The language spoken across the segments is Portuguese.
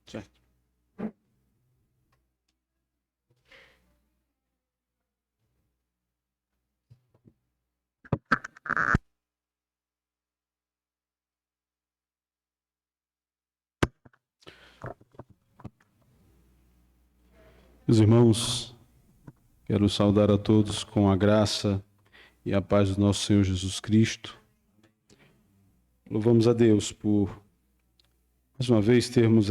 Certo. Meus irmãos, quero saudar a todos com a graça e a paz do nosso Senhor Jesus Cristo. Louvamos a Deus por, mais uma vez, termos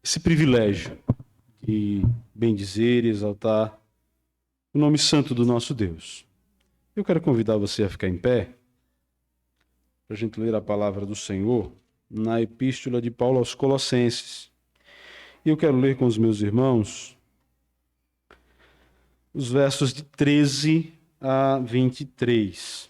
esse privilégio de bendizer e exaltar o nome santo do nosso Deus. Eu quero convidar você a ficar em pé, para a gente ler a palavra do Senhor na Epístola de Paulo aos Colossenses. E eu quero ler com os meus irmãos os versos de 13 a 23.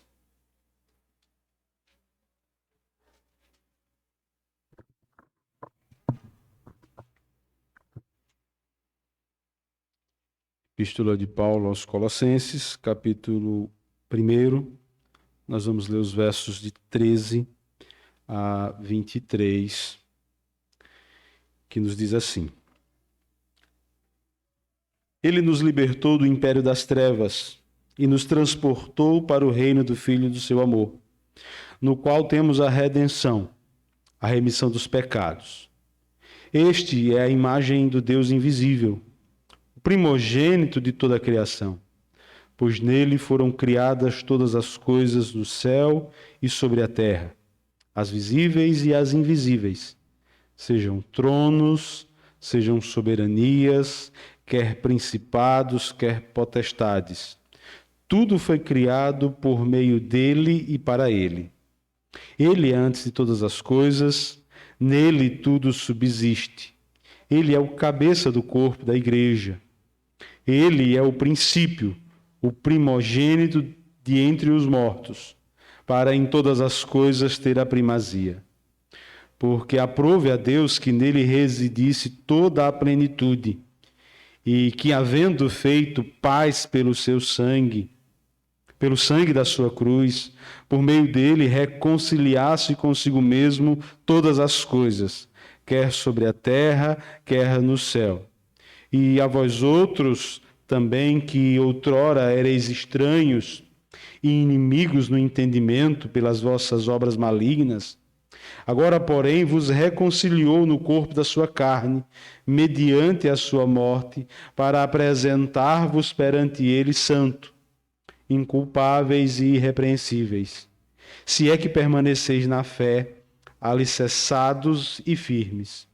Epístola de Paulo aos Colossenses, capítulo 1. Nós vamos ler os versos de 13 a 23, que nos diz assim: Ele nos libertou do império das trevas e nos transportou para o reino do Filho do seu amor, no qual temos a redenção, a remissão dos pecados. Este é a imagem do Deus invisível, o primogênito de toda a criação, pois nele foram criadas todas as coisas no céu e sobre a terra, as visíveis e as invisíveis, sejam tronos, sejam soberanias, quer principados, quer potestades. Tudo foi criado por meio dele e para ele. Ele é antes de todas as coisas, nele tudo subsiste. Ele é o cabeça do corpo da igreja. Ele é o princípio, o primogênito de entre os mortos, para em todas as coisas ter a primazia. Porque aprove a Deus que nele residisse toda a plenitude, e que, havendo feito paz pelo sangue da sua cruz, por meio dele reconciliasse consigo mesmo todas as coisas, quer sobre a terra, quer no céu. E a vós outros também, que outrora erais estranhos e inimigos no entendimento pelas vossas obras malignas, agora, porém, vos reconciliou no corpo da sua carne, mediante a sua morte, para apresentar-vos perante ele santo, inculpáveis e irrepreensíveis, se é que permaneceis na fé, alicerçados e firmes,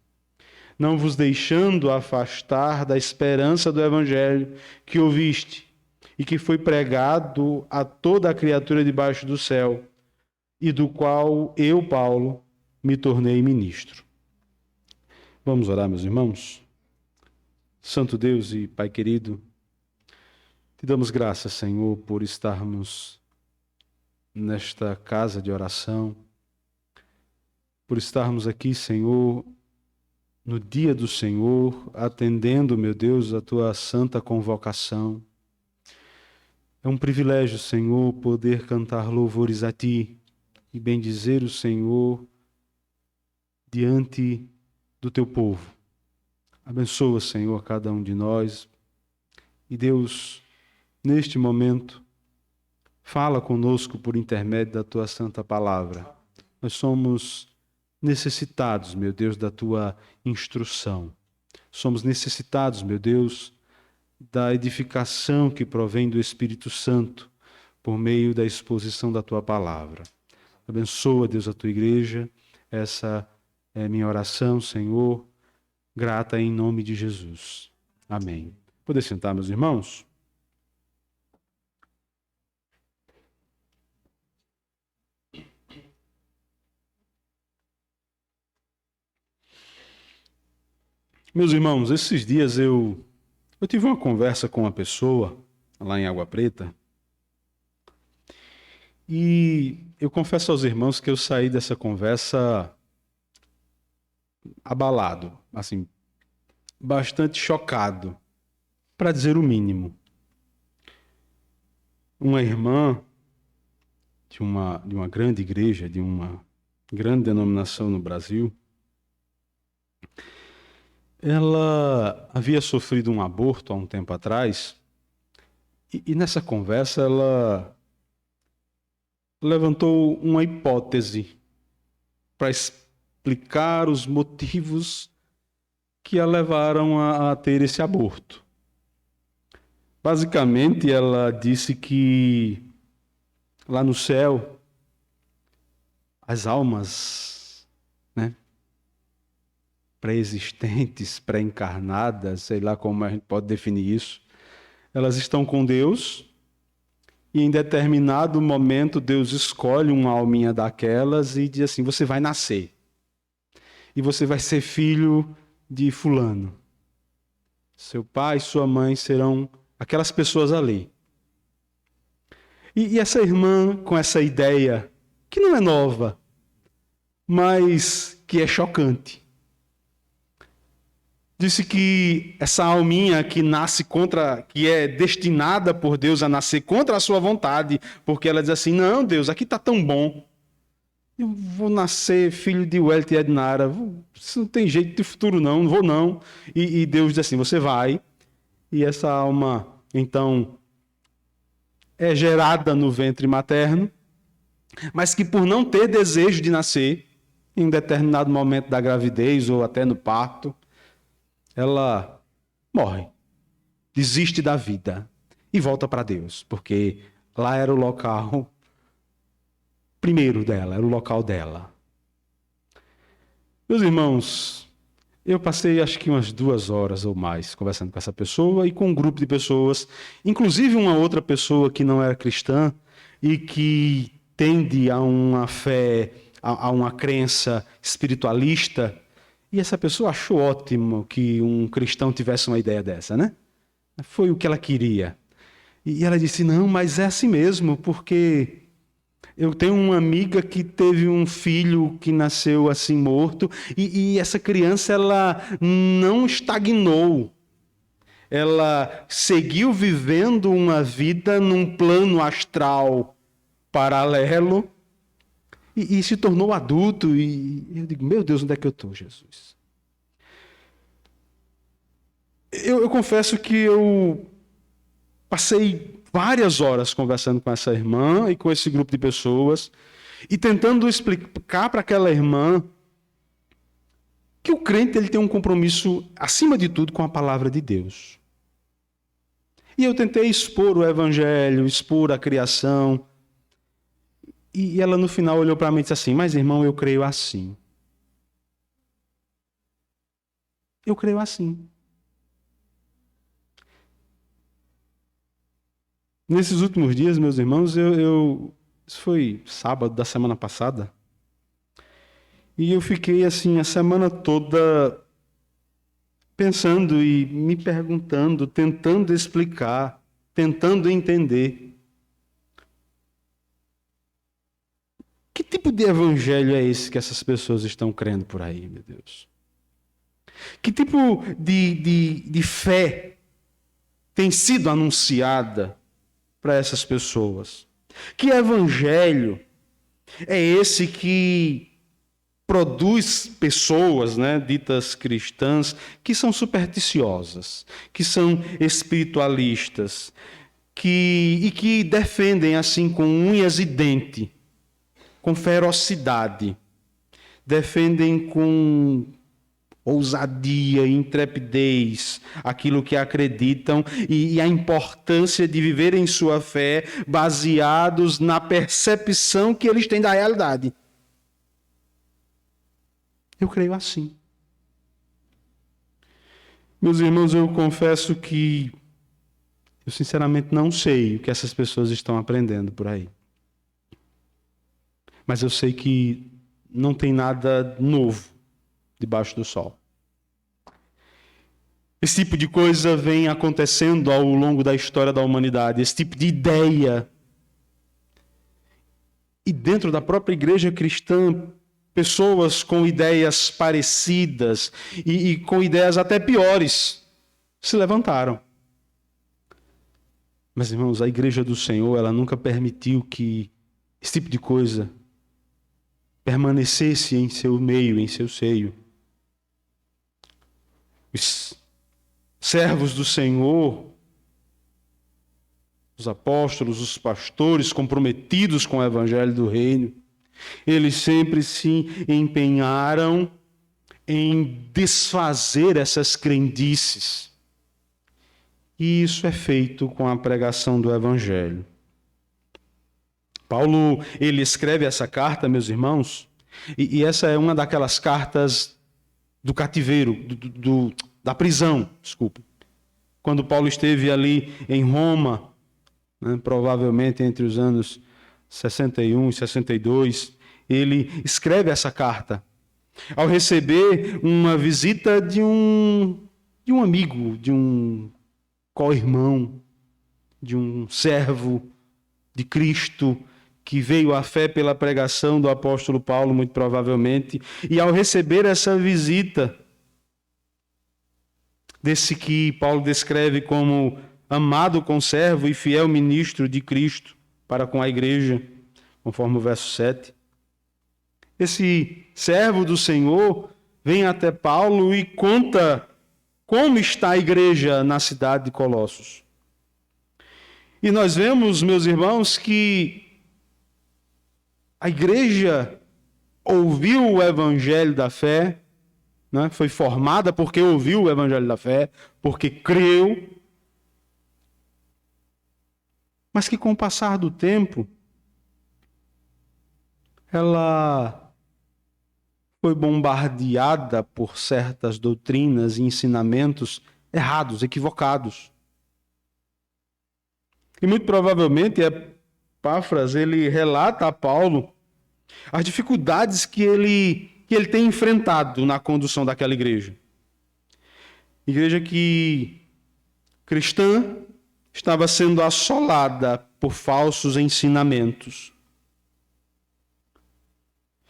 não vos deixando afastar da esperança do evangelho que ouviste e que foi pregado a toda a criatura debaixo do céu, e do qual eu, Paulo, me tornei ministro. Vamos orar, meus irmãos? Santo Deus e Pai querido, te damos graças, Senhor, por estarmos nesta casa de oração, por estarmos aqui, Senhor, no dia do Senhor, atendendo, meu Deus, a tua santa convocação. É um privilégio, Senhor, poder cantar louvores a ti e bendizer o Senhor diante do teu povo. Abençoa, Senhor, cada um de nós. E Deus, neste momento, fala conosco por intermédio da tua santa palavra. Nós somos necessitados, meu Deus, da tua instrução. Somos necessitados, meu Deus, da edificação que provém do Espírito Santo por meio da exposição da tua palavra. Abençoa, Deus, a tua igreja. Essa é minha oração, Senhor, grata em nome de Jesus. Amém. Poder sentar, meus irmãos? Meus irmãos, esses dias eu tive uma conversa com uma pessoa lá em Água Preta e eu confesso aos irmãos que eu saí dessa conversa abalado, assim, bastante chocado, para dizer o mínimo. Uma irmã de uma grande igreja, de uma grande denominação no Brasil, Ela havia sofrido um aborto há um tempo atrás, e nessa conversa ela levantou uma hipótese para explicar os motivos que a levaram a ter esse aborto. Basicamente, ela disse que lá no céu, as almas, né, pré-existentes, pré-encarnadas, sei lá como a gente pode definir isso, elas estão com Deus e em determinado momento Deus escolhe uma alminha daquelas e diz assim, você vai nascer e você vai ser filho de fulano. Seu pai e sua mãe serão aquelas pessoas ali. E essa irmã, com essa ideia, que não é nova, mas que é chocante, disse que essa alminha que nasce contra, que é destinada por Deus a nascer contra a sua vontade, porque ela diz assim, não, Deus, aqui está tão bom, eu vou nascer filho de Wellington e Ednara, isso não tem jeito de futuro não vou não. E Deus diz assim, você vai, e essa alma, então, é gerada no ventre materno, mas que por não ter desejo de nascer, em um determinado momento da gravidez ou até no parto, ela morre, desiste da vida e volta para Deus, porque lá era o local primeiro dela, era o local dela. Meus irmãos, eu passei acho que umas 2 horas ou mais conversando com essa pessoa e com um grupo de pessoas, inclusive uma outra pessoa que não era cristã e que tende a uma fé, a uma crença espiritualista. E essa pessoa achou ótimo que um cristão tivesse uma ideia dessa, né? Foi o que ela queria. E ela disse, não, mas é assim mesmo, porque eu tenho uma amiga que teve um filho que nasceu assim morto, e essa criança, ela não estagnou. Ela seguiu vivendo uma vida num plano astral paralelo, e se tornou adulto, e eu digo, meu Deus, onde é que eu estou, Jesus? Eu confesso que eu passei várias horas conversando com essa irmã e com esse grupo de pessoas, e tentando explicar para aquela irmã que o crente ele tem um compromisso, acima de tudo, com a palavra de Deus. E eu tentei expor o evangelho, expor a criação, e ela no final olhou para mim e disse assim, mas irmão, eu creio assim. Eu creio assim. Nesses últimos dias, meus irmãos, isso foi sábado da semana passada, e eu fiquei assim a semana toda pensando e me perguntando, tentando explicar, tentando entender. Que tipo de evangelho é esse que essas pessoas estão crendo por aí, meu Deus? Que tipo de fé tem sido anunciada para essas pessoas? Que evangelho é esse que produz pessoas, né, ditas cristãs, que são supersticiosas, que são espiritualistas, e que defendem assim com unhas e dentes, com ferocidade, defendem com ousadia e intrepidez aquilo que acreditam e a importância de viver em sua fé baseados na percepção que eles têm da realidade. Eu creio assim. Meus irmãos, eu confesso que eu sinceramente não sei o que essas pessoas estão aprendendo por aí. Mas eu sei que não tem nada novo debaixo do sol. Esse tipo de coisa vem acontecendo ao longo da história da humanidade, esse tipo de ideia. E dentro da própria igreja cristã, pessoas com ideias parecidas e com ideias até piores se levantaram. Mas, irmãos, a igreja do Senhor, ela nunca permitiu que esse tipo de coisa permanecesse em seu meio, em seu seio. os servos do Senhor, os apóstolos, os pastores comprometidos com o evangelho do reino, eles sempre se empenharam em desfazer essas crendices. E isso é feito com a pregação do evangelho. Paulo, ele escreve essa carta, meus irmãos, e essa é uma daquelas cartas do cativeiro, da prisão, desculpa. Quando Paulo esteve ali em Roma, né, provavelmente entre os anos 61 e 62, ele escreve essa carta ao receber uma visita de um amigo, de um co-irmão, de um servo de Cristo, que veio à fé pela pregação do apóstolo Paulo, muito provavelmente, e ao receber essa visita desse que Paulo descreve como amado conservo e fiel ministro de Cristo para com a igreja, conforme o verso 7, esse servo do Senhor vem até Paulo e conta como está a igreja na cidade de Colossos. E nós vemos, meus irmãos, que a igreja ouviu o evangelho da fé, né? Foi formada porque ouviu o evangelho da fé, porque creu, mas que com o passar do tempo, ela foi bombardeada por certas doutrinas e ensinamentos errados, equivocados. E muito provavelmente Epáfras, ele relata a Paulo as dificuldades que ele tem enfrentado na condução daquela igreja. Igreja que cristã estava sendo assolada por falsos ensinamentos.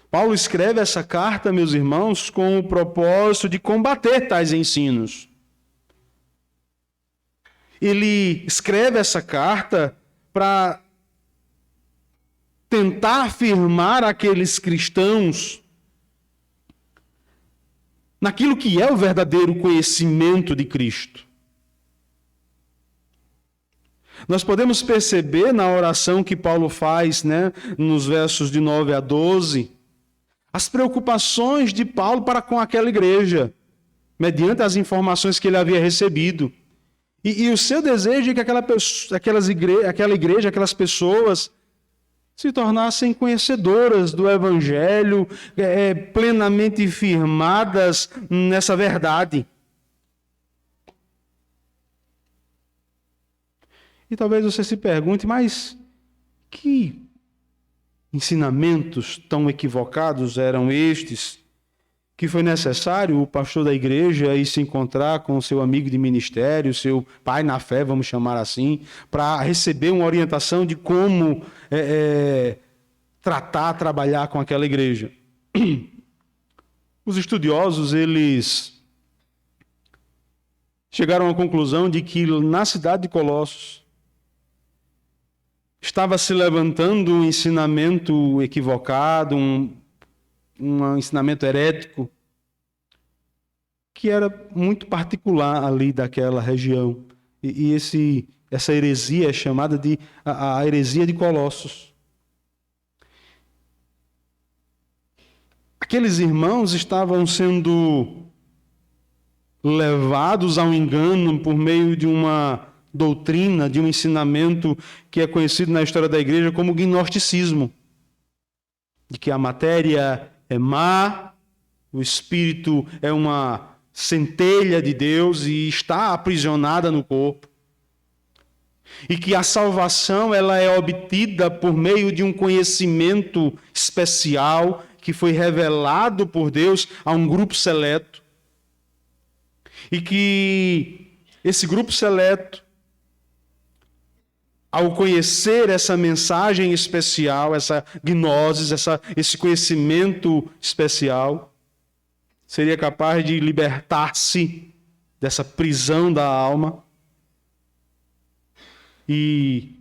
Paulo escreve essa carta, meus irmãos, com o propósito de combater tais ensinos. Ele escreve essa carta para tentar afirmar aqueles cristãos naquilo que é o verdadeiro conhecimento de Cristo. Nós podemos perceber na oração que Paulo faz, né, nos versos de 9 a 12, as preocupações de Paulo para com aquela igreja, mediante as informações que ele havia recebido. E o seu desejo é que aquela igreja, aquelas pessoas, se tornassem conhecedoras do Evangelho, plenamente firmadas nessa verdade. E talvez você se pergunte, mas que ensinamentos tão equivocados eram estes, que foi necessário o pastor da igreja ir se encontrar com o seu amigo de ministério, seu pai na fé, vamos chamar assim, para receber uma orientação de como trabalhar com aquela igreja. Os estudiosos, eles chegaram à conclusão de que na cidade de Colossos estava se levantando um ensinamento equivocado, um ensinamento herético, que era muito particular ali daquela região. E essa heresia é chamada de a heresia de Colossos. Aqueles irmãos estavam sendo levados ao engano por meio de uma doutrina, de um ensinamento que é conhecido na história da igreja como gnosticismo, de que a matéria é má, o espírito é uma centelha de Deus e está aprisionada no corpo, e que a salvação ela é obtida por meio de um conhecimento especial que foi revelado por Deus a um grupo seleto, e que esse grupo seleto, ao conhecer essa mensagem especial, essa gnose, esse conhecimento especial, seria capaz de libertar-se dessa prisão da alma e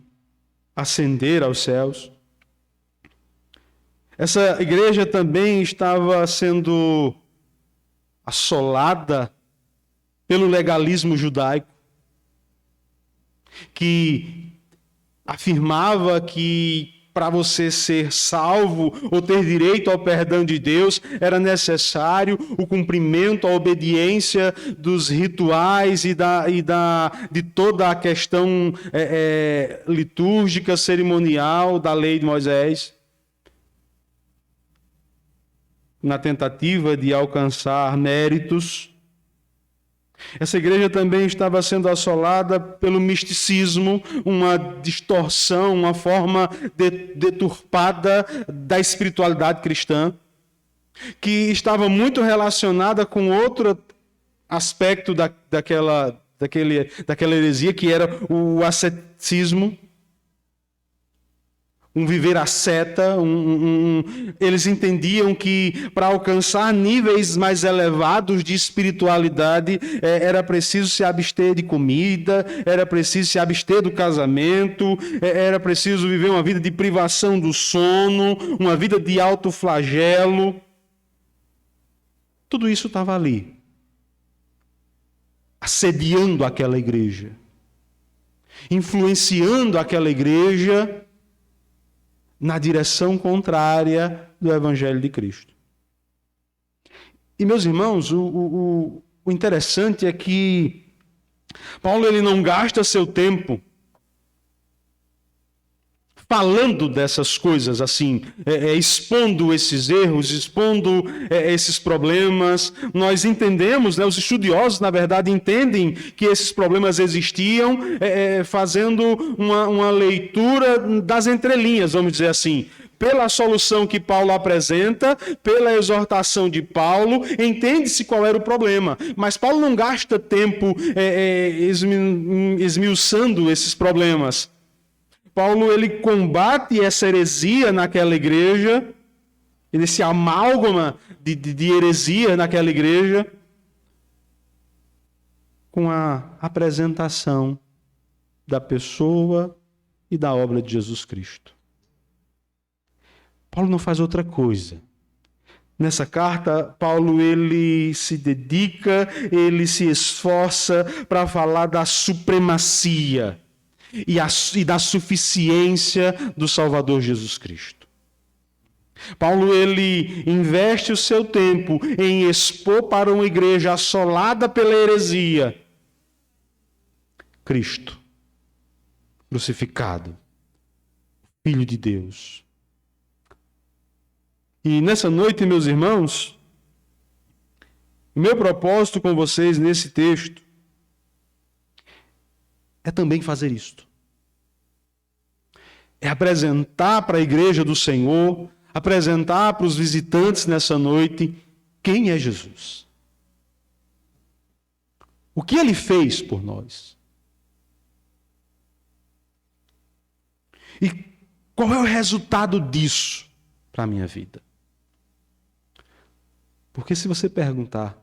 ascender aos céus. Essa igreja também estava sendo assolada pelo legalismo judaico, que afirmava que para você ser salvo ou ter direito ao perdão de Deus, era necessário o cumprimento, a obediência dos rituais e de toda a questão litúrgica, cerimonial da lei de Moisés, na tentativa de alcançar méritos. Essa igreja também estava sendo assolada pelo misticismo, uma distorção, uma forma deturpada da espiritualidade cristã, que estava muito relacionada com outro aspecto daquela heresia, que era o ascetismo, um viver asceta. Eles entendiam que para alcançar níveis mais elevados de espiritualidade era preciso se abster de comida, era preciso se abster do casamento, era preciso viver uma vida de privação do sono, uma vida de autoflagelo. Tudo isso estava ali, assediando aquela igreja, influenciando aquela igreja na direção contrária do Evangelho de Cristo. E, meus irmãos, o interessante é que Paulo ele não gasta seu tempo falando dessas coisas assim, expondo esses erros, expondo esses problemas. Nós entendemos, os estudiosos, na verdade, entendem que esses problemas existiam, fazendo uma leitura das entrelinhas, vamos dizer assim. Pela solução que Paulo apresenta, pela exortação de Paulo, entende-se qual era o problema. Mas Paulo não gasta tempo esmiuçando esses problemas. Paulo ele combate essa heresia naquela igreja, esse amálgama de heresia naquela igreja, com a apresentação da pessoa e da obra de Jesus Cristo. Paulo não faz outra coisa. Nessa carta, Paulo ele se dedica, ele se esforça para falar da supremacia e da suficiência do Salvador Jesus Cristo. Paulo ele investe o seu tempo em expor para uma igreja assolada pela heresia Cristo crucificado, Filho de Deus. E nessa noite, meus irmãos, o meu propósito com vocês nesse texto é também fazer isto. É apresentar para a igreja do Senhor, apresentar para os visitantes nessa noite quem é Jesus. O que ele fez por nós. E qual é o resultado disso para a minha vida? Porque se você perguntar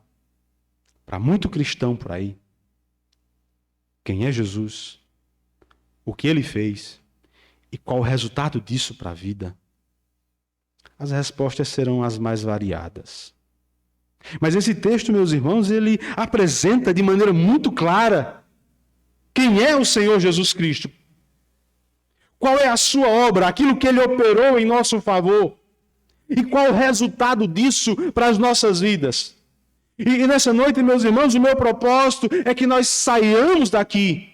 para muito cristão por aí, quem é Jesus, o que ele fez e qual o resultado disso para a vida, as respostas serão as mais variadas. Mas esse texto, meus irmãos, ele apresenta de maneira muito clara quem é o Senhor Jesus Cristo. Qual é a sua obra, aquilo que ele operou em nosso favor. E qual o resultado disso para as nossas vidas. E nessa noite, meus irmãos, o meu propósito é que nós saiamos daqui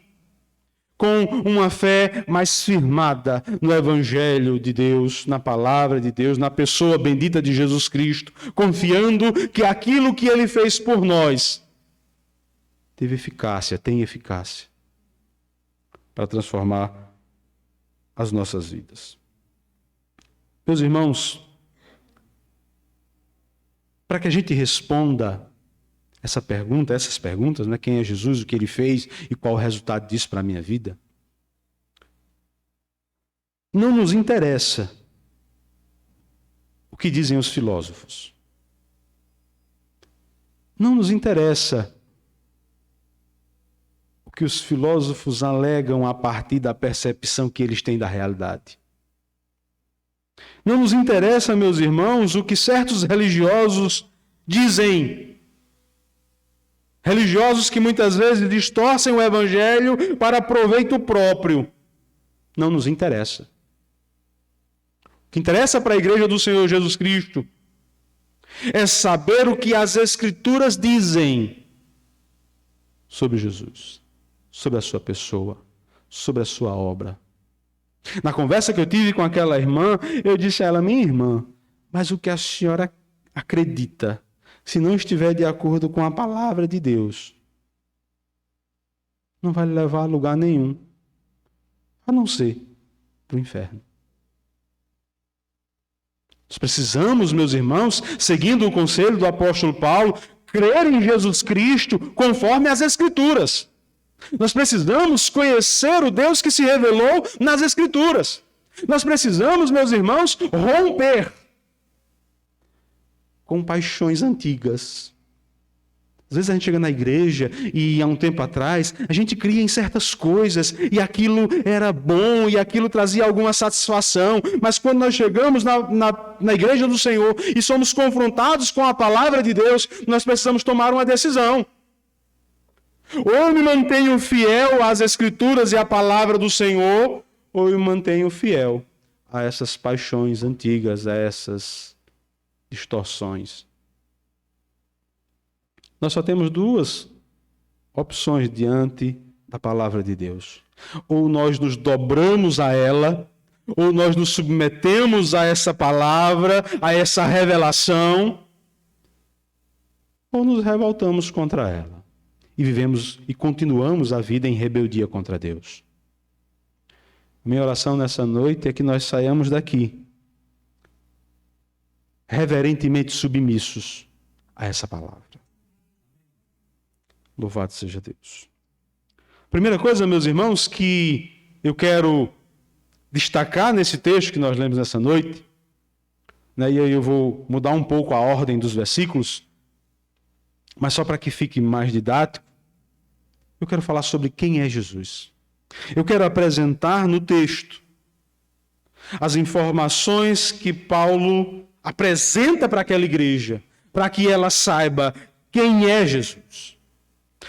com uma fé mais firmada no Evangelho de Deus, na palavra de Deus, na pessoa bendita de Jesus Cristo, confiando que aquilo que ele fez por nós tem eficácia para transformar as nossas vidas. Meus irmãos, para que a gente responda essas perguntas, né? Quem é Jesus, o que ele fez e qual o resultado disso para a minha vida? Não nos interessa o que dizem os filósofos. Não nos interessa o que os filósofos alegam a partir da percepção que eles têm da realidade. Não nos interessa, meus irmãos, o que certos religiosos dizem Religiosos que muitas vezes distorcem o evangelho para proveito próprio. Não nos interessa. O que interessa para a igreja do Senhor Jesus Cristo é saber o que as Escrituras dizem sobre Jesus, sobre a sua pessoa, sobre a sua obra. Na conversa que eu tive com aquela irmã, eu disse a ela: minha irmã, mas o que a senhora acredita, se não estiver de acordo com a palavra de Deus, não vai levar a lugar nenhum, a não ser para o inferno. Nós precisamos, meus irmãos, seguindo o conselho do apóstolo Paulo, crer em Jesus Cristo conforme as Escrituras. Nós precisamos conhecer o Deus que se revelou nas Escrituras. Nós precisamos, meus irmãos, romper com paixões antigas. Às vezes a gente chega na igreja e há um tempo atrás a gente cria em certas coisas e aquilo era bom e aquilo trazia alguma satisfação, mas quando nós chegamos na igreja do Senhor e somos confrontados com a palavra de Deus, nós precisamos tomar uma decisão. Ou eu me mantenho fiel às Escrituras e à palavra do Senhor, ou eu me mantenho fiel a essas paixões antigas, a essas distorções. Nós só temos duas opções diante da palavra de Deus. Ou nós nos dobramos a ela, ou nós nos submetemos a essa palavra, a essa revelação, ou nos revoltamos contra ela e vivemos e continuamos a vida em rebeldia contra Deus. Minha oração nessa noite é que nós saiamos daqui reverentemente submissos a essa palavra. Louvado seja Deus. Primeira coisa, meus irmãos, que eu quero destacar nesse texto que nós lemos nessa noite, né, e aí eu vou mudar um pouco a ordem dos versículos, mas só para que fique mais didático, eu quero falar sobre quem é Jesus. Eu quero apresentar no texto as informações que Paulo apresenta para aquela igreja, para que ela saiba quem é Jesus.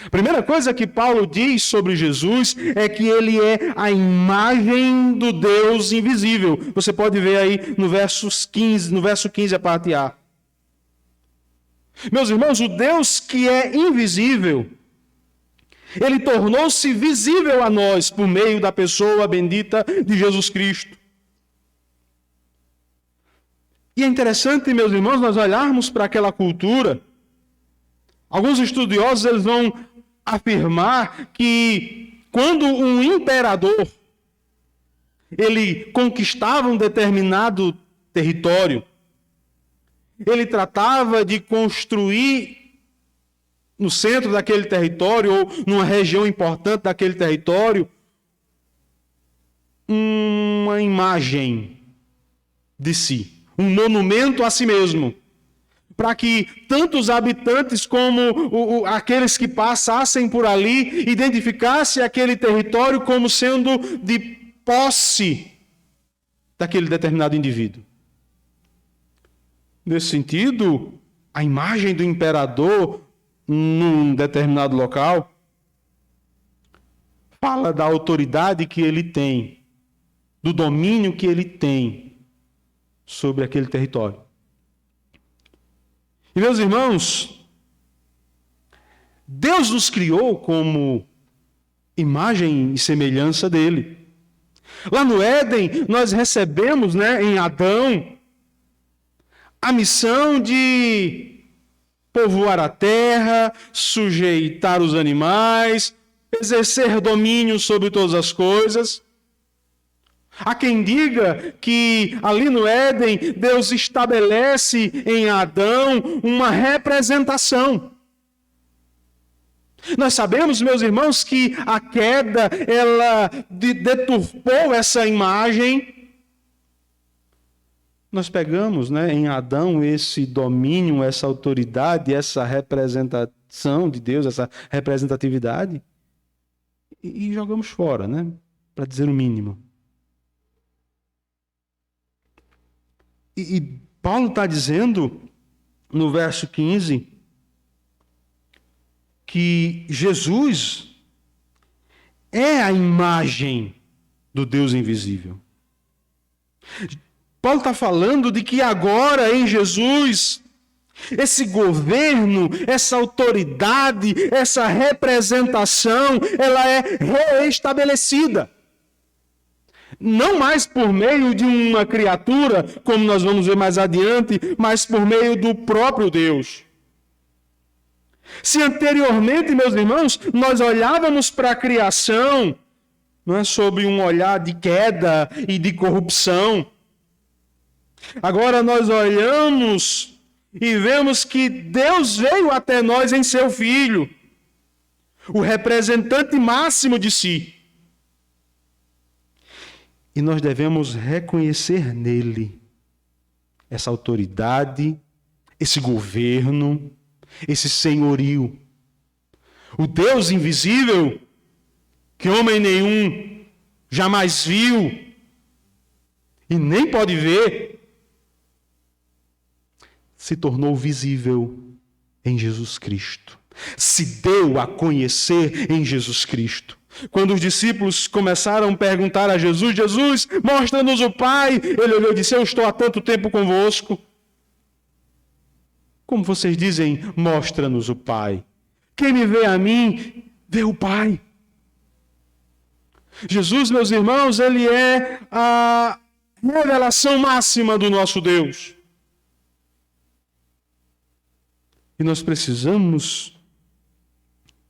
A primeira coisa que Paulo diz sobre Jesus é que ele é a imagem do Deus invisível. Você pode ver aí no verso 15, a parte A. Meus irmãos, o Deus que é invisível, ele tornou-se visível a nós por meio da pessoa bendita de Jesus Cristo. E é interessante, meus irmãos, nós olharmos para aquela cultura. Alguns estudiosos eles vão afirmar que quando um imperador ele conquistava um determinado território, ele tratava de construir no centro daquele território ou numa região importante daquele território uma imagem de si, um monumento a si mesmo, para que tanto os habitantes como aqueles que passassem por ali identificassem aquele território como sendo de posse daquele determinado indivíduo. Nesse sentido, a imagem do imperador num determinado local fala da autoridade que ele tem, do domínio que ele tem sobre aquele território. E, meus irmãos, Deus nos criou como imagem e semelhança dele. Lá no Éden, nós recebemos, em Adão, a missão de povoar a terra, sujeitar os animais, exercer domínio sobre todas as coisas. Há quem diga que ali no Éden, Deus estabelece em Adão uma representação. Nós sabemos, meus irmãos, que a queda, ela deturpou essa imagem. Nós pegamos, em Adão esse domínio, essa autoridade, essa representação de Deus, essa representatividade, e jogamos fora, para dizer o mínimo. E Paulo está dizendo, no verso 15, que Jesus é a imagem do Deus invisível. Paulo está falando de que agora em Jesus, esse governo, essa autoridade, essa representação, ela é reestabelecida. Não mais por meio de uma criatura, como nós vamos ver mais adiante, mas por meio do próprio Deus. Se anteriormente, meus irmãos, nós olhávamos para a criação, não é sobre um olhar de queda e de corrupção. Agora nós olhamos e vemos que Deus veio até nós em seu Filho, o representante máximo de si. E nós devemos reconhecer nele essa autoridade, esse governo, esse senhorio. O Deus invisível, que homem nenhum jamais viu e nem pode ver, se tornou visível em Jesus Cristo. Se deu a conhecer em Jesus Cristo. Quando os discípulos começaram a perguntar a Jesus, Jesus, mostra-nos o Pai. Ele olhou e disse, eu estou há tanto tempo convosco. Como vocês dizem, mostra-nos o Pai. Quem me vê a mim, vê o Pai. Jesus, meus irmãos, ele é a revelação máxima do nosso Deus. E nós precisamos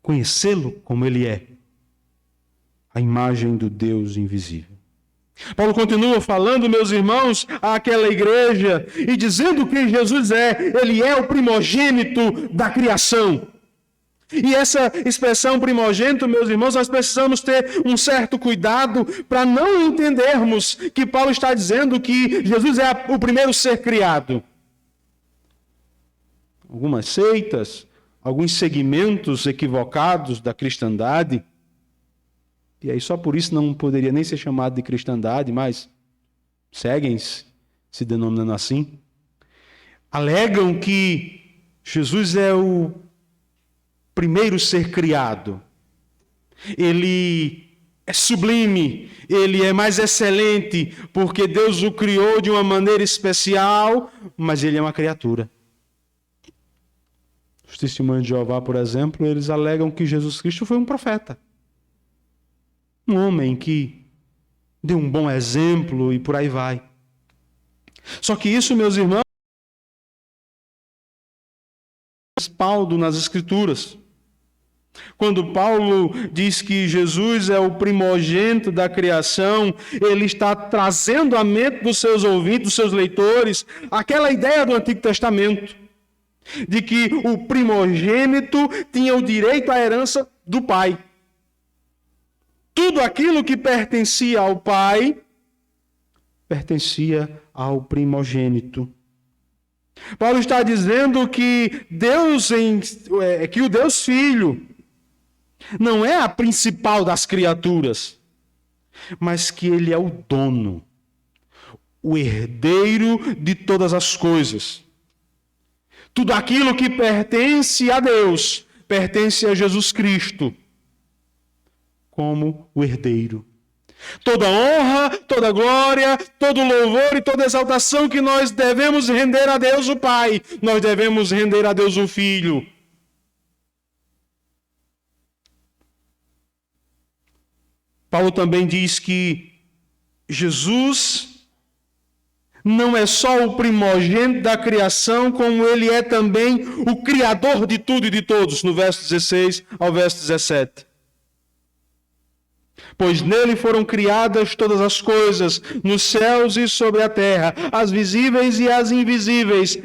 conhecê-lo como ele é. A imagem do Deus invisível. Paulo continua falando, meus irmãos, àquela igreja e dizendo quem Jesus é. Ele é o primogênito da criação. E essa expressão primogênito, meus irmãos, nós precisamos ter um certo cuidado para não entendermos que Paulo está dizendo que Jesus é o primeiro ser criado. Algumas seitas, alguns segmentos equivocados da cristandade, e aí só por isso não poderia nem ser chamado de cristandade, mas seguem-se, se denominando assim, alegam que Jesus é o primeiro ser criado. Ele é sublime, ele é mais excelente, porque Deus o criou de uma maneira especial, mas ele é uma criatura. Os testemunhos de Jeová, por exemplo, eles alegam que Jesus Cristo foi um profeta. Um homem que deu um bom exemplo e por aí vai. Só que isso, meus irmãos, é respaldo nas Escrituras. Quando Paulo diz que Jesus é o primogênito da criação, ele está trazendo à mente dos seus ouvintes, dos seus leitores, aquela ideia do Antigo Testamento, de que o primogênito tinha o direito à herança do pai. Tudo aquilo que pertencia ao pai, pertencia ao primogênito. Paulo está dizendo que que o Deus Filho não é a principal das criaturas, mas que ele é o dono, o herdeiro de todas as coisas. Tudo aquilo que pertence a Deus, pertence a Jesus Cristo, como o herdeiro. Toda honra, toda glória, todo louvor e toda exaltação que nós devemos render a Deus o Pai, nós devemos render a Deus o Filho. Paulo também diz que Jesus não é só o primogênito da criação, como ele é também o criador de tudo e de todos, no verso 16 ao verso 17. Pois nele foram criadas todas as coisas, nos céus e sobre a terra, as visíveis e as invisíveis,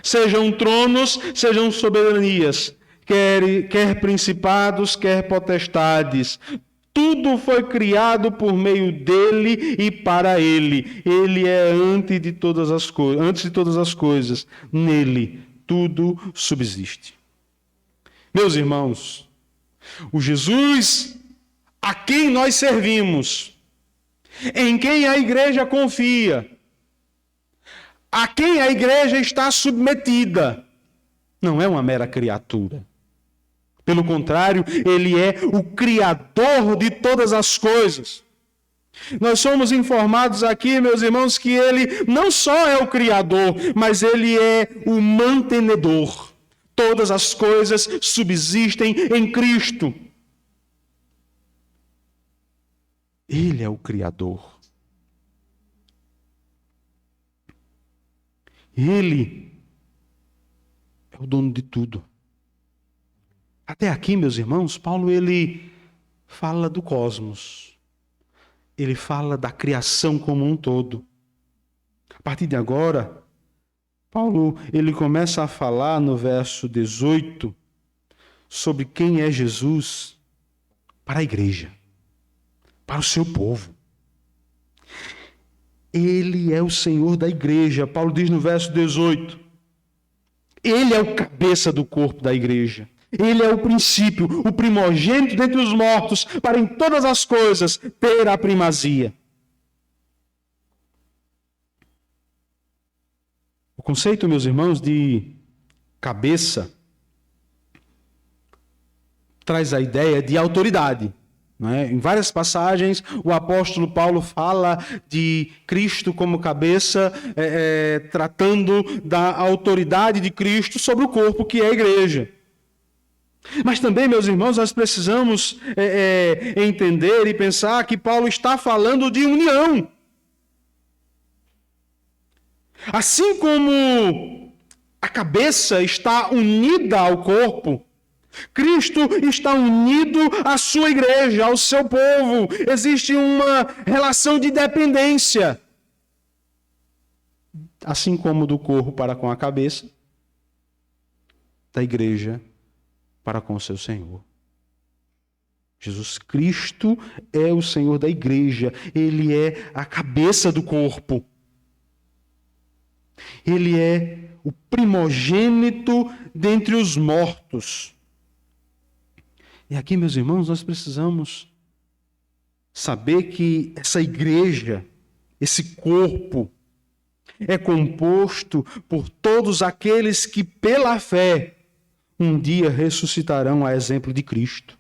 sejam tronos, sejam soberanias, quer principados, quer potestades. Tudo foi criado por meio dele e para ele. Ele é antes de todas as coisas. Nele tudo subsiste. Meus irmãos, o Jesus a quem nós servimos, em quem a igreja confia, a quem a igreja está submetida, Não é uma mera criatura. Pelo contrário, ele é o Criador de todas as coisas. Nós somos informados aqui, meus irmãos, que ele não só é o Criador, mas ele é o mantenedor. Todas as coisas subsistem em Cristo. Ele é o Criador. Ele é o dono de tudo. Até aqui, meus irmãos, Paulo ele fala do cosmos. Ele fala da criação como um todo. A partir de agora, Paulo ele começa a falar no verso 18 sobre quem é Jesus para a igreja, para o seu povo. Ele é o Senhor da igreja. Paulo diz no verso 18, ele é o cabeça do corpo da igreja. Ele é o princípio, o primogênito dentre os mortos, para em todas as coisas ter a primazia. O conceito, meus irmãos, de cabeça traz a ideia de autoridade. Não é? Em várias passagens, o apóstolo Paulo fala de Cristo como cabeça, tratando da autoridade de Cristo sobre o corpo que é a igreja. Mas também, meus irmãos, nós precisamos entender e pensar que Paulo está falando de união. Assim como a cabeça está unida ao corpo, Cristo está unido à sua igreja, ao seu povo. Existe uma relação de dependência. Assim como do corpo para com a cabeça, da igreja para com o seu Senhor. Jesus Cristo é o Senhor da igreja. Ele é a cabeça do corpo. Ele é o primogênito dentre os mortos. E aqui, meus irmãos, nós precisamos saber que essa igreja, esse corpo, é composto por todos aqueles que, pela fé, um dia ressuscitarão a exemplo de Cristo.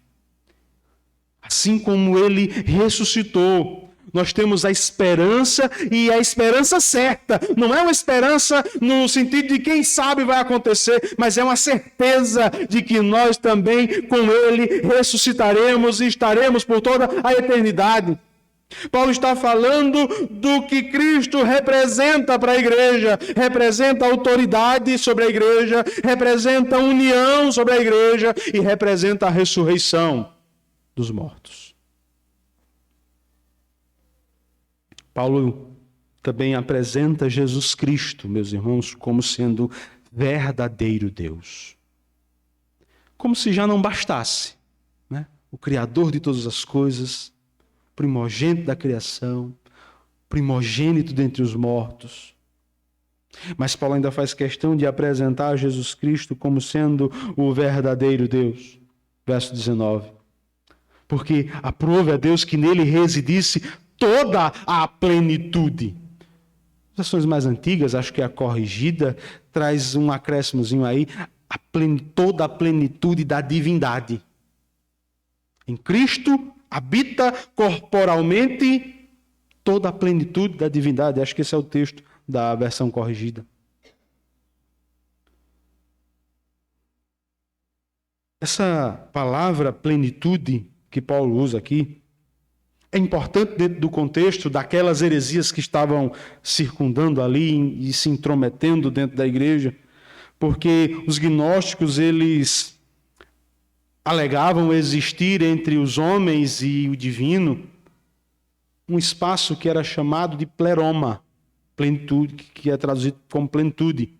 Assim como ele ressuscitou, nós temos a esperança, e a esperança certa. Não é uma esperança no sentido de quem sabe vai acontecer, mas é uma certeza de que nós também com ele ressuscitaremos e estaremos por toda a eternidade. Paulo está falando do que Cristo representa para a igreja, representa autoridade sobre a igreja, representa união sobre a igreja e representa a ressurreição dos mortos. Paulo também apresenta Jesus Cristo, meus irmãos, como sendo verdadeiro Deus. Como se já não bastasse, né? O Criador de todas as coisas, primogênito da criação, primogênito dentre os mortos. Mas Paulo ainda faz questão de apresentar Jesus Cristo como sendo o verdadeiro Deus. Verso 19. Porque aprove a Deus que nele residisse toda a plenitude. As versões mais antigas, acho que a corrigida, traz um acréscimozinho aí, toda a plenitude da divindade. Em Cristo habita corporalmente toda a plenitude da divindade. Acho que esse é o texto da versão corrigida. Essa palavra plenitude que Paulo usa aqui é importante dentro do contexto daquelas heresias que estavam circundando ali e se intrometendo dentro da igreja, porque os gnósticos, eles alegavam existir entre os homens e o divino um espaço que era chamado de pleroma, plenitude, que é traduzido como plenitude.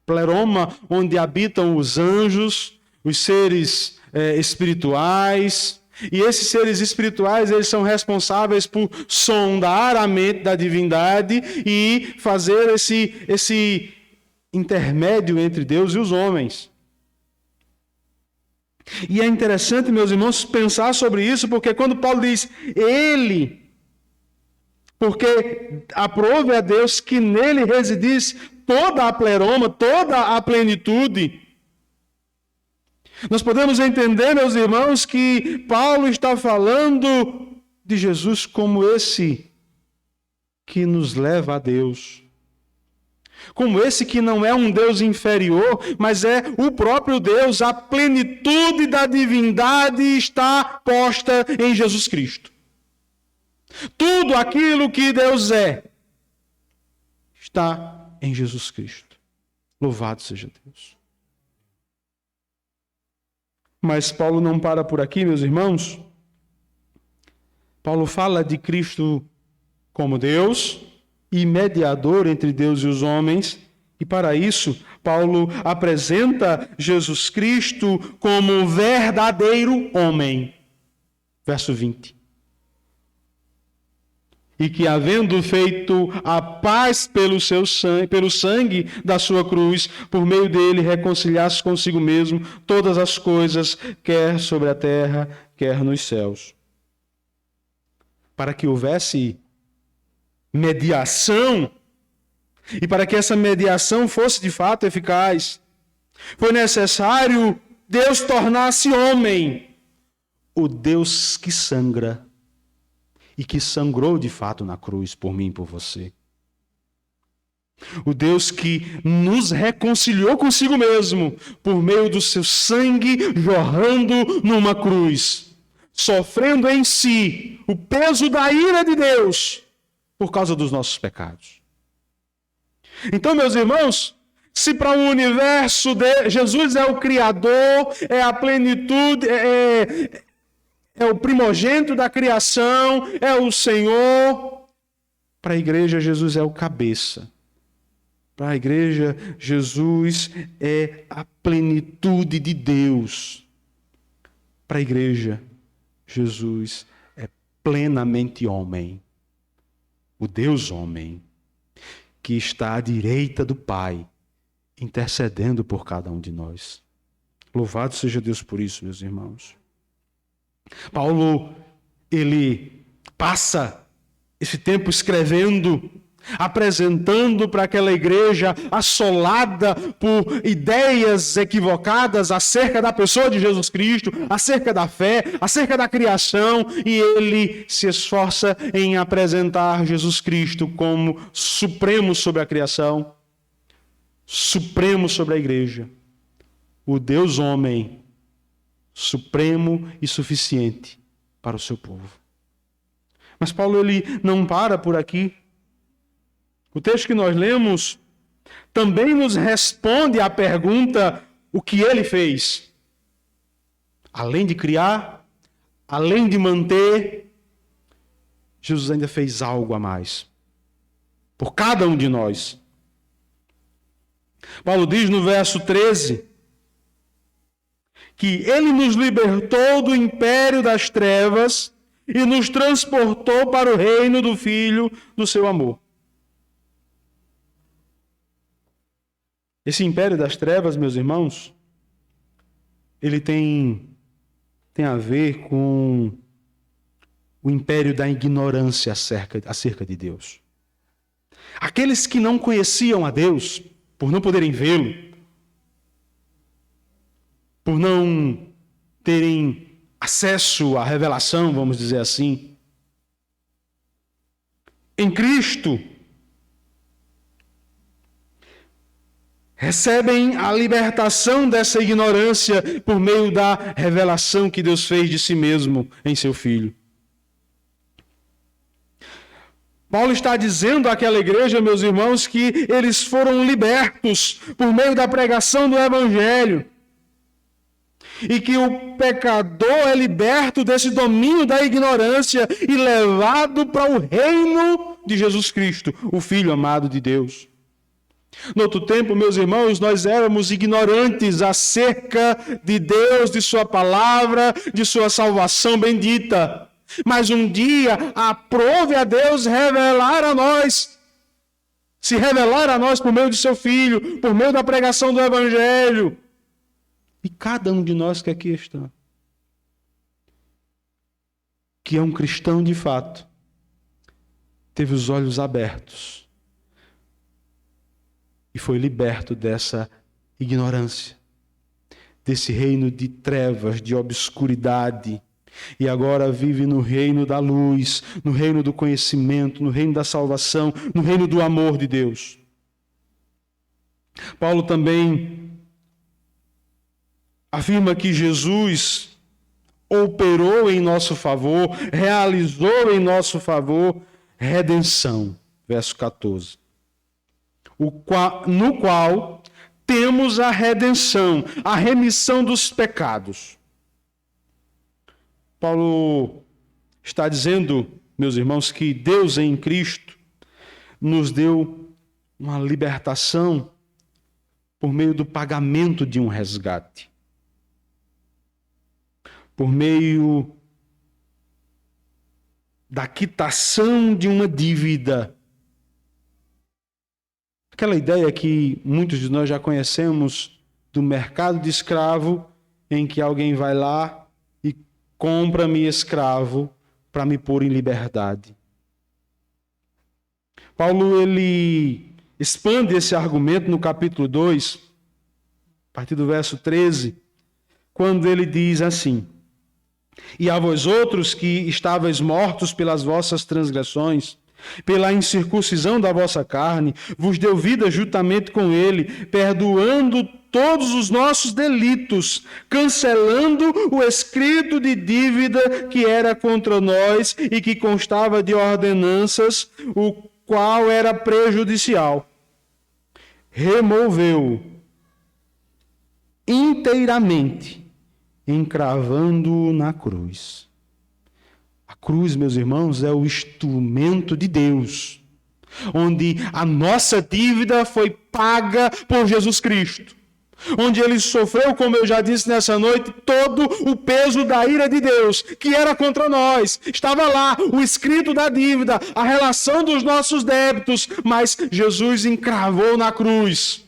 Pleroma, onde habitam os anjos, os seres espirituais, e esses seres espirituais, eles são responsáveis por sondar a mente da divindade e fazer esse intermédio entre Deus e os homens. E é interessante, meus irmãos, pensar sobre isso, porque quando Paulo diz ele, porque aprove a Deus que nele residisse toda a pleroma, toda a plenitude. Nós podemos entender, meus irmãos, que Paulo está falando de Jesus como esse que nos leva a Deus. Como esse que não é um Deus inferior, mas é o próprio Deus. A plenitude da divindade está posta em Jesus Cristo. Tudo aquilo que Deus é está em Jesus Cristo. Louvado seja Deus. Mas Paulo não para por aqui, meus irmãos. Paulo fala de Cristo como Deus e mediador entre Deus e os homens. E para isso, Paulo apresenta Jesus Cristo como verdadeiro homem. Verso 20. E que, havendo feito a paz pelo sangue da sua cruz, por meio dele reconciliasse consigo mesmo todas as coisas, quer sobre a terra, quer nos céus. Para que houvesse mediação, e para que essa mediação fosse de fato eficaz, foi necessário Deus tornar-se homem, o Deus que sangra, e que sangrou de fato na cruz por mim e por você. O Deus que nos reconciliou consigo mesmo por meio do seu sangue jorrando numa cruz, sofrendo em si o peso da ira de Deus por causa dos nossos pecados. Então, meus irmãos, se para o universo Jesus é o Criador, é a plenitude, é o primogênito da criação, é o Senhor. Para a igreja, Jesus é o cabeça. Para a igreja, Jesus é a plenitude de Deus. Para a igreja, Jesus é plenamente homem. O Deus homem, que está à direita do Pai, intercedendo por cada um de nós. Louvado seja Deus por isso, meus irmãos. Paulo, ele passa esse tempo escrevendo, apresentando para aquela igreja assolada por ideias equivocadas acerca da pessoa de Jesus Cristo, acerca da fé, acerca da criação, e ele se esforça em apresentar Jesus Cristo como supremo sobre a criação, supremo sobre a igreja, o Deus homem, supremo e suficiente para o seu povo. Mas Paulo, ele não para por aqui. O texto que nós lemos também nos responde à pergunta: o que ele fez? Além de criar, além de manter, Jesus ainda fez algo a mais por cada um de nós. Paulo diz no verso 13 que ele nos libertou do império das trevas e nos transportou para o reino do Filho do seu amor. Esse império das trevas, meus irmãos, ele tem a ver com o império da ignorância acerca de Deus. Aqueles que não conheciam a Deus, por não poderem vê-lo, por não terem acesso à revelação, vamos dizer assim, em Cristo, recebem a libertação dessa ignorância por meio da revelação que Deus fez de si mesmo em seu Filho. Paulo está dizendo àquela igreja, meus irmãos, que eles foram libertos por meio da pregação do Evangelho. E que o pecador é liberto desse domínio da ignorância e levado para o reino de Jesus Cristo, o Filho amado de Deus. No outro tempo, meus irmãos, nós éramos ignorantes acerca de Deus, de sua palavra, de sua salvação bendita. Mas um dia, aprove a Deus revelar a nós, se revelar a nós por meio de seu Filho, por meio da pregação do Evangelho. E cada um de nós que aqui está, que é um cristão de fato, teve os olhos abertos e foi liberto dessa ignorância, desse reino de trevas, de obscuridade, e agora vive no reino da luz, no reino do conhecimento, no reino da salvação, no reino do amor de Deus. Paulo também afirma que Jesus operou em nosso favor, realizou em nosso favor redenção. Verso 14. No qual temos a redenção, a remissão dos pecados. Paulo está dizendo, meus irmãos, que Deus em Cristo nos deu uma libertação por meio do pagamento de um resgate. Por meio da quitação de uma dívida. Aquela ideia que muitos de nós já conhecemos do mercado de escravo, em que alguém vai lá e compra-me escravo para me pôr em liberdade. Paulo, ele expande esse argumento no capítulo 2, a partir do verso 13, quando ele diz assim: E a vós outros que estáveis mortos pelas vossas transgressões, pela incircuncisão da vossa carne, vos deu vida juntamente com ele, perdoando todos os nossos delitos, cancelando o escrito de dívida que era contra nós e que constava de ordenanças, o qual era prejudicial. Removeu inteiramente, encravando-o na cruz. A cruz, meus irmãos, é o instrumento de Deus, onde a nossa dívida foi paga por Jesus Cristo, onde ele sofreu, como eu já disse nessa noite, todo o peso da ira de Deus, que era contra nós. Estava lá o escrito da dívida, a relação dos nossos débitos, mas Jesus encravou na cruz.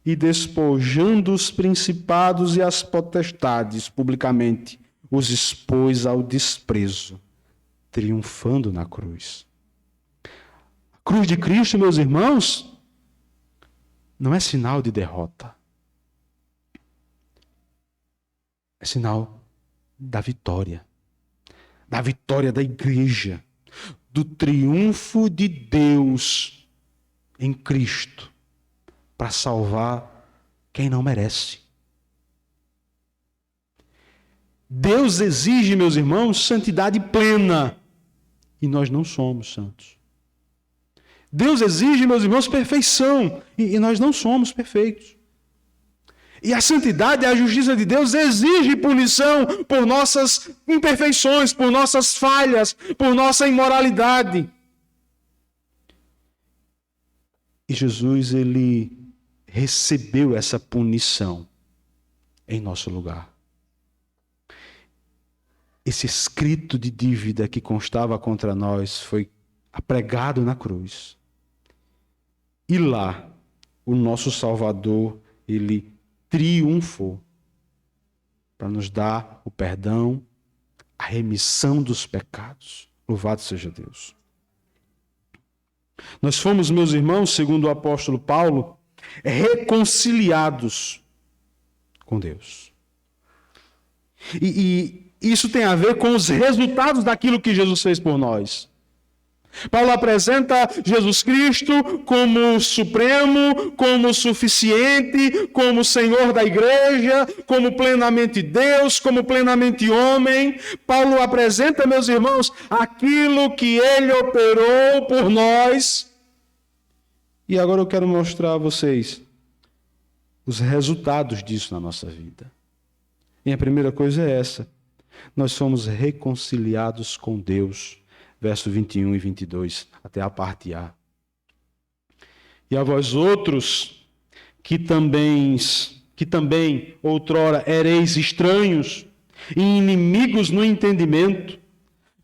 E despojando os principados e as potestades publicamente, os expôs ao desprezo, triunfando na cruz. A cruz de Cristo, meus irmãos, não é sinal de derrota. É sinal da vitória da igreja, do triunfo de Deus em Cristo para salvar quem não merece. Deus exige, meus irmãos, santidade plena. E nós não somos santos. Deus exige, meus irmãos, perfeição. E nós não somos perfeitos. E a santidade, a justiça de Deus exige punição por nossas imperfeições, por nossas falhas, por nossa imoralidade. E Jesus, ele recebeu essa punição em nosso lugar. Esse escrito de dívida que constava contra nós foi apregado na cruz. E lá, o nosso Salvador, ele triunfou para nos dar o perdão, a remissão dos pecados. Louvado seja Deus. Nós fomos, meus irmãos, segundo o apóstolo Paulo, reconciliados com Deus. E isso tem a ver com os resultados daquilo que Jesus fez por nós. Paulo apresenta Jesus Cristo como supremo, como suficiente, como Senhor da igreja, como plenamente Deus, como plenamente homem. Paulo apresenta, meus irmãos, aquilo que ele operou por nós. E agora eu quero mostrar a vocês os resultados disso na nossa vida. E a primeira coisa é essa: nós somos reconciliados com Deus. Verso 21 e 22, até a parte A. E a vós outros, que também outrora ereis estranhos e inimigos no entendimento,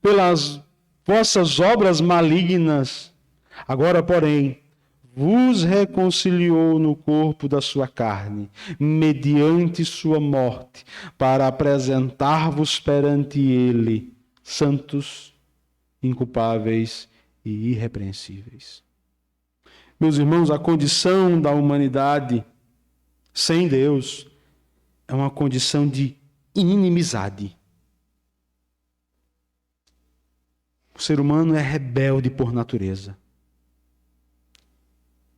pelas vossas obras malignas, agora, porém, vos reconciliou no corpo da sua carne, mediante sua morte, para apresentar-vos perante ele, santos, inculpáveis e irrepreensíveis. Meus irmãos, a condição da humanidade sem Deus é uma condição de inimizade. O ser humano é rebelde por natureza.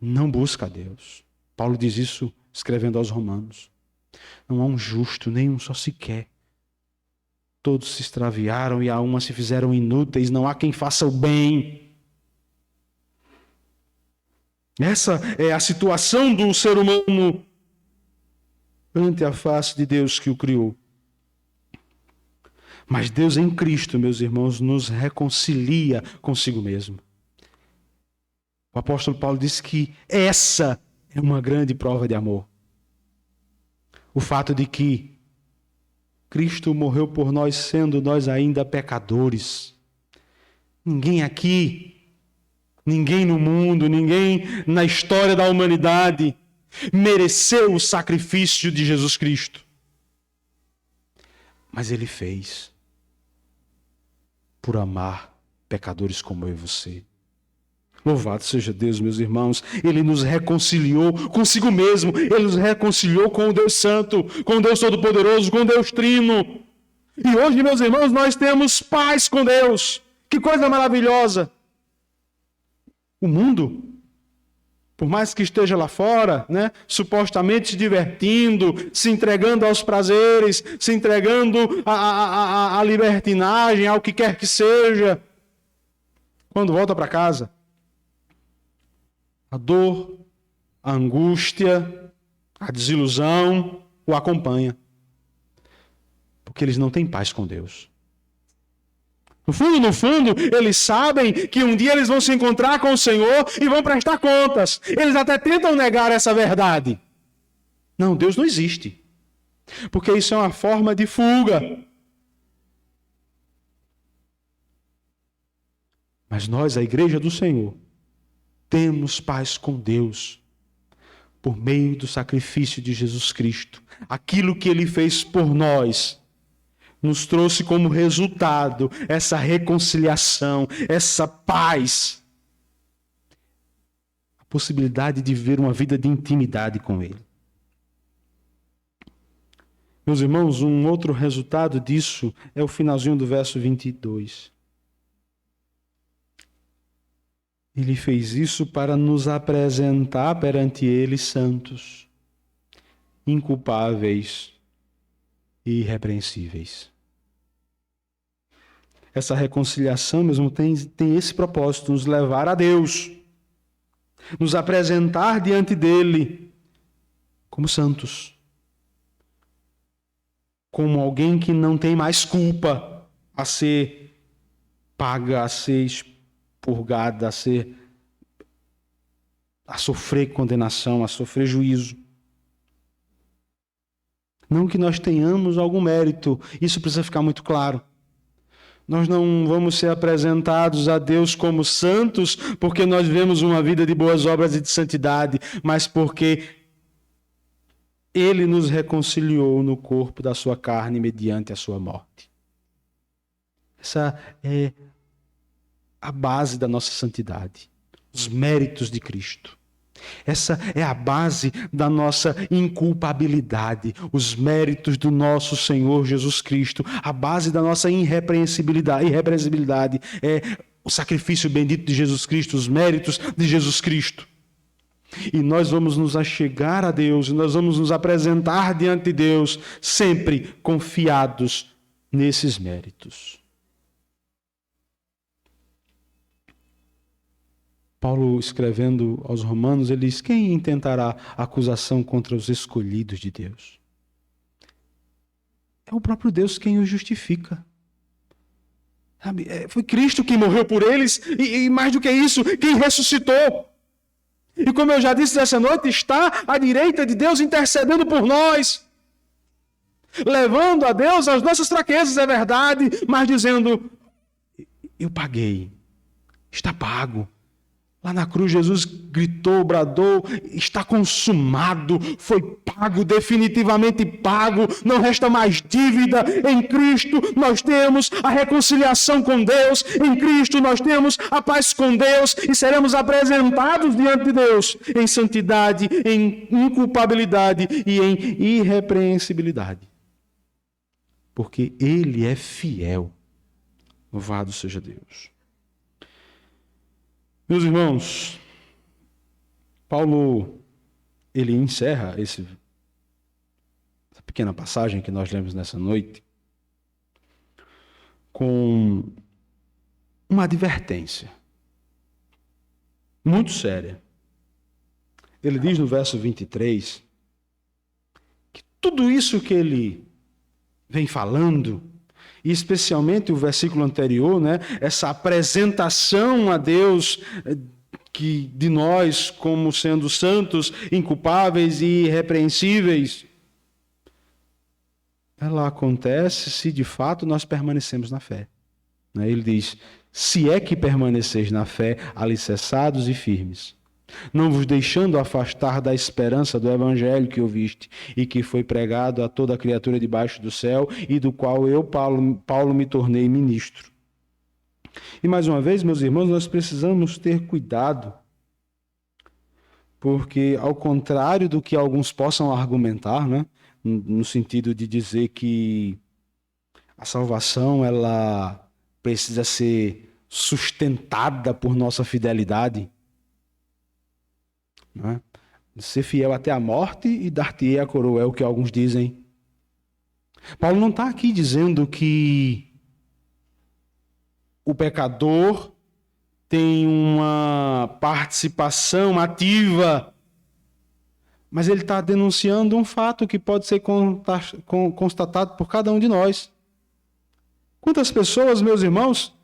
Não busca a Deus. Paulo diz isso escrevendo aos Romanos. Não há um justo, nenhum só sequer. Todos se extraviaram e a uma se fizeram inúteis. Não há quem faça o bem. Essa é a situação do ser humano ante a face de Deus que o criou. Mas Deus em Cristo, meus irmãos, nos reconcilia consigo mesmo. O apóstolo Paulo diz que essa é uma grande prova de amor. O fato de que Cristo morreu por nós, sendo nós ainda pecadores. Ninguém aqui, ninguém no mundo, ninguém na história da humanidade mereceu o sacrifício de Jesus Cristo. Mas Ele fez por amar pecadores como eu e você. Louvado seja Deus, meus irmãos. Ele nos reconciliou consigo mesmo. Ele nos reconciliou com o Deus Santo, com o Deus Todo-Poderoso, com o Deus Trino. E hoje, meus irmãos, nós temos paz com Deus. Que coisa maravilhosa. O mundo, por mais que esteja lá fora, supostamente se divertindo, se entregando aos prazeres, se entregando à libertinagem, ao que quer que seja, quando volta para casa, a dor, a angústia, a desilusão o acompanha. Porque eles não têm paz com Deus. No fundo, eles sabem que um dia eles vão se encontrar com o Senhor e vão prestar contas. Eles até tentam negar essa verdade. Não, Deus não existe. Porque isso é uma forma de fuga. Mas nós, a igreja do Senhor, temos paz com Deus por meio do sacrifício de Jesus Cristo. Aquilo que Ele fez por nós nos trouxe como resultado essa reconciliação, essa paz, a possibilidade de viver uma vida de intimidade com Ele. Meus irmãos, um outro resultado disso é o finalzinho do verso 22. Ele fez isso para nos apresentar perante Ele santos, inculpáveis e irrepreensíveis. Essa reconciliação mesmo tem esse propósito, nos levar a Deus, nos apresentar diante dEle como santos, como alguém que não tem mais culpa a ser paga, a ser expurgada, a sofrer condenação, a sofrer juízo. Não que nós tenhamos algum mérito, isso precisa ficar muito claro. Nós não vamos ser apresentados a Deus como santos porque nós vivemos uma vida de boas obras e de santidade, mas porque Ele nos reconciliou no corpo da sua carne mediante a sua morte. Essa é a base da nossa santidade, os méritos de Cristo. Essa é a base da nossa inculpabilidade, os méritos do nosso Senhor Jesus Cristo. A base da nossa irrepreensibilidade é o sacrifício bendito de Jesus Cristo, os méritos de Jesus Cristo. E nós vamos nos achegar a Deus, e nós vamos nos apresentar diante de Deus, sempre confiados nesses méritos. Paulo, escrevendo aos Romanos, ele diz: quem intentará acusação contra os escolhidos de Deus? É o próprio Deus quem os justifica. Sabe? Foi Cristo que morreu por eles e mais do que isso, quem ressuscitou. E como eu já disse essa noite, está à direita de Deus intercedendo por nós. Levando a Deus as nossas fraquezas, é verdade, mas dizendo: eu paguei, está pago. Lá na cruz, Jesus gritou, bradou, está consumado, foi pago, definitivamente pago, não resta mais dívida. Em Cristo nós temos a reconciliação com Deus, em Cristo nós temos a paz com Deus e seremos apresentados diante de Deus em santidade, em inculpabilidade e em irrepreensibilidade. Porque Ele é fiel. Louvado seja Deus. Meus irmãos, Paulo, ele encerra essa pequena passagem que nós lemos nessa noite com uma advertência muito séria. Ele diz no verso 23 que tudo isso que ele vem falando, e especialmente o versículo anterior, né, essa apresentação a Deus que de nós como sendo santos, inculpáveis e irrepreensíveis, ela acontece se de fato nós permanecemos na fé. Ele diz, se é que permaneceis na fé, alicerçados e firmes, não vos deixando afastar da esperança do evangelho que ouviste e que foi pregado a toda criatura debaixo do céu e do qual eu, Paulo, me tornei ministro. E mais uma vez, meus irmãos, nós precisamos ter cuidado, porque ao contrário do que alguns possam argumentar, né, no sentido de dizer que a salvação ela precisa ser sustentada por nossa fidelidade, né? Ser fiel até a morte e dar-te-ei a coroa, é o que alguns dizem. Paulo não está aqui dizendo que o pecador tem uma participação ativa, mas ele está denunciando um fato que pode ser constatado por cada um de nós. Quantas pessoas, meus irmãos,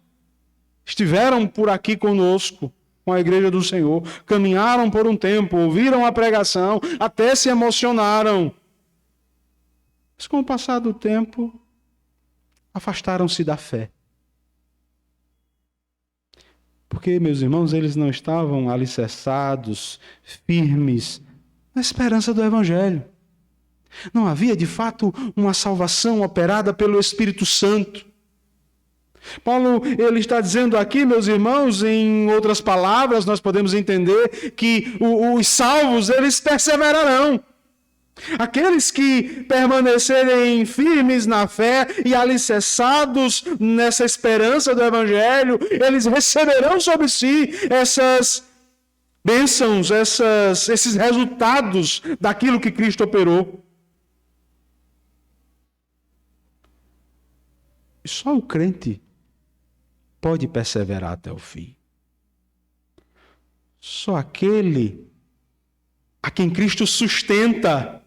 estiveram por aqui conosco, com a igreja do Senhor, caminharam por um tempo, ouviram a pregação, até se emocionaram. Mas com o passar do tempo, afastaram-se da fé. Porque, meus irmãos, eles não estavam alicerçados, firmes, na esperança do Evangelho. Não havia, de fato, uma salvação operada pelo Espírito Santo. Paulo, ele está dizendo aqui, meus irmãos, em outras palavras, nós podemos entender que os salvos, eles perseverarão. Aqueles que permanecerem firmes na fé e alicerçados nessa esperança do Evangelho, eles receberão sobre si essas bênçãos, esses resultados daquilo que Cristo operou. E só o crente pode perseverar até o fim. Só aquele a quem Cristo sustenta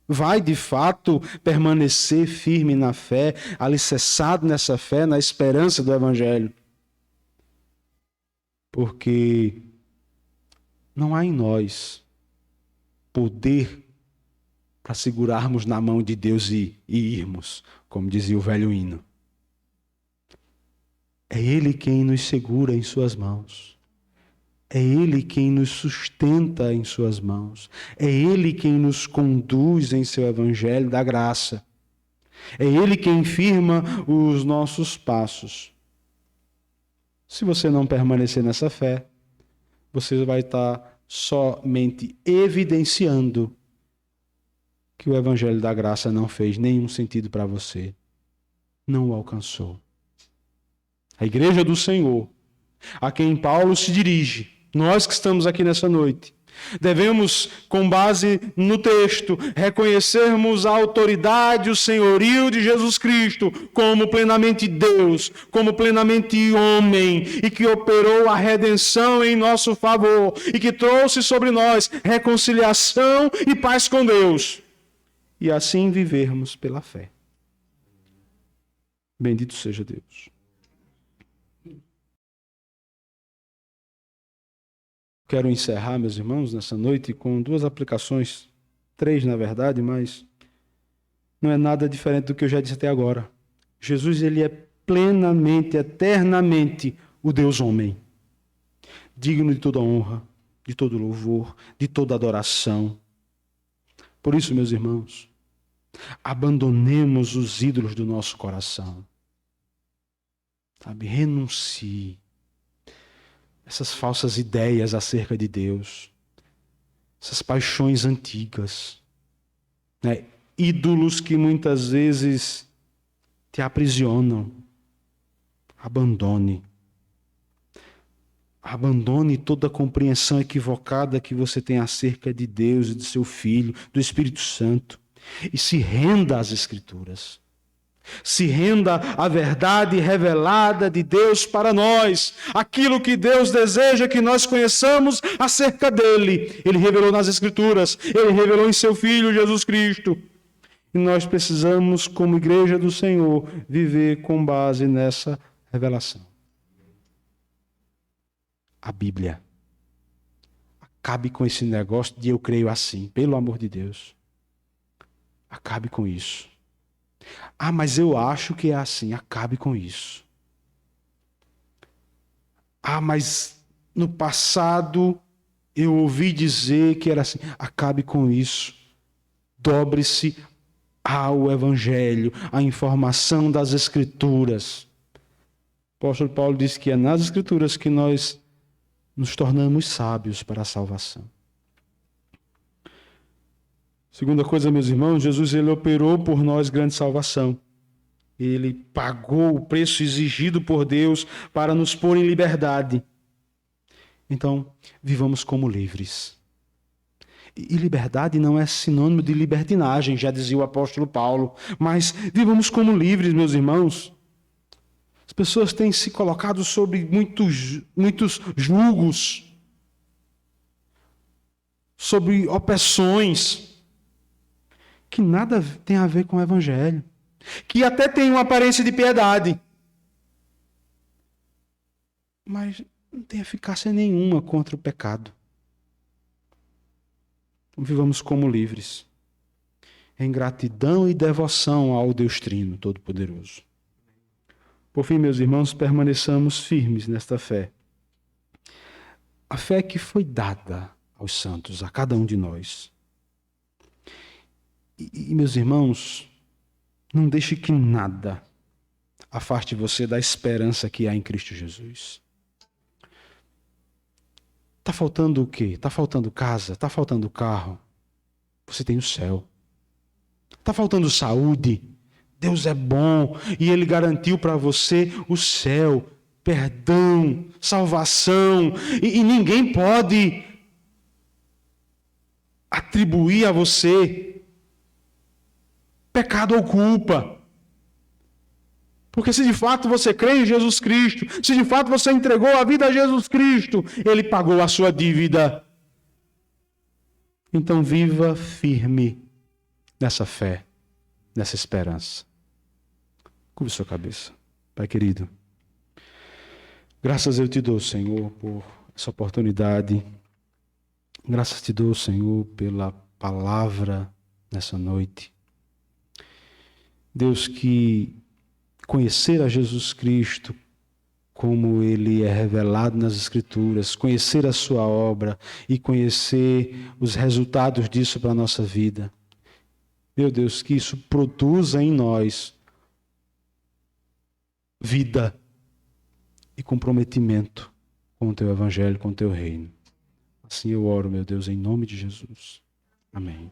vai, de fato, permanecer firme na fé, alicerçado nessa fé, na esperança do Evangelho. Porque não há em nós poder para segurarmos na mão de Deus e irmos, como dizia o velho hino. É Ele quem nos segura em suas mãos. É Ele quem nos sustenta em suas mãos. É Ele quem nos conduz em seu evangelho da graça. É Ele quem firma os nossos passos. Se você não permanecer nessa fé, você vai estar somente evidenciando que o evangelho da graça não fez nenhum sentido para você. Não o alcançou. A igreja do Senhor, a quem Paulo se dirige, nós que estamos aqui nessa noite, devemos, com base no texto, reconhecermos a autoridade, o senhorio de Jesus Cristo como plenamente Deus, como plenamente homem, e que operou a redenção em nosso favor, e que trouxe sobre nós reconciliação e paz com Deus, e assim vivermos pela fé. Bendito seja Deus. Quero encerrar, meus irmãos, nessa noite com duas aplicações, 3 na verdade, mas não é nada diferente do que eu já disse até agora. Jesus, ele é plenamente, eternamente o Deus homem. digno de toda honra, de todo louvor, de toda adoração. Por isso, meus irmãos, abandonemos os ídolos do nosso coração. Sabe, renuncie essas falsas ideias acerca de Deus, essas paixões antigas, né? Ídolos que muitas vezes te aprisionam. Abandone. Abandone toda a compreensão equivocada que você tem acerca de Deus e de seu Filho, do Espírito Santo, e se renda às Escrituras. Se renda à verdade revelada de Deus para nós. Aquilo que Deus deseja que nós conheçamos acerca dele. Ele revelou nas Escrituras. Ele revelou em seu Filho, Jesus Cristo. E nós precisamos, como igreja do Senhor, viver com base nessa revelação. A Bíblia. Acabe com esse negócio de eu creio assim. Pelo amor de Deus. Acabe com isso. Ah, mas eu acho que é assim. Acabe com isso. Ah, mas no passado eu ouvi dizer que era assim. Acabe com isso. Dobre-se ao Evangelho, à informação das Escrituras. O apóstolo Paulo diz que é nas Escrituras que nós nos tornamos sábios para a salvação. Segunda coisa, meus irmãos, Jesus ele operou por nós grande salvação. Ele pagou o preço exigido por Deus para nos pôr em liberdade. Então, vivamos como livres. E liberdade não é sinônimo de libertinagem, já dizia o apóstolo Paulo. Mas vivamos como livres, meus irmãos. As pessoas têm se colocado sobre muitos julgos, sobre opressões, que nada tem a ver com o Evangelho, que até tem uma aparência de piedade, mas não tem eficácia nenhuma contra o pecado. Vivamos como livres, em gratidão e devoção ao Deus Trino Todo-Poderoso. Por fim, meus irmãos, permaneçamos firmes nesta fé. A fé que foi dada aos santos, a cada um de nós. E meus irmãos, não deixe que nada afaste você da esperança que há em Cristo Jesus. Está faltando o quê? Está faltando casa? Está faltando carro? Você tem o céu. Está faltando saúde? Deus é bom e Ele garantiu para você o céu, perdão, salvação. E ninguém pode atribuir a você pecado ou culpa. Porque se de fato você crê em Jesus Cristo, se de fato você entregou a vida a Jesus Cristo, Ele pagou a sua dívida. Então viva firme nessa fé, nessa esperança. Curva sua cabeça. Pai querido, graças eu te dou, Senhor, por essa oportunidade. Graças te dou, Senhor, pela palavra nessa noite. Deus, que conhecer a Jesus Cristo como Ele é revelado nas Escrituras, conhecer a sua obra e conhecer os resultados disso para a nossa vida. Meu Deus, que isso produza em nós vida e comprometimento com o Teu Evangelho, com o Teu Reino. Assim eu oro, meu Deus, em nome de Jesus. Amém.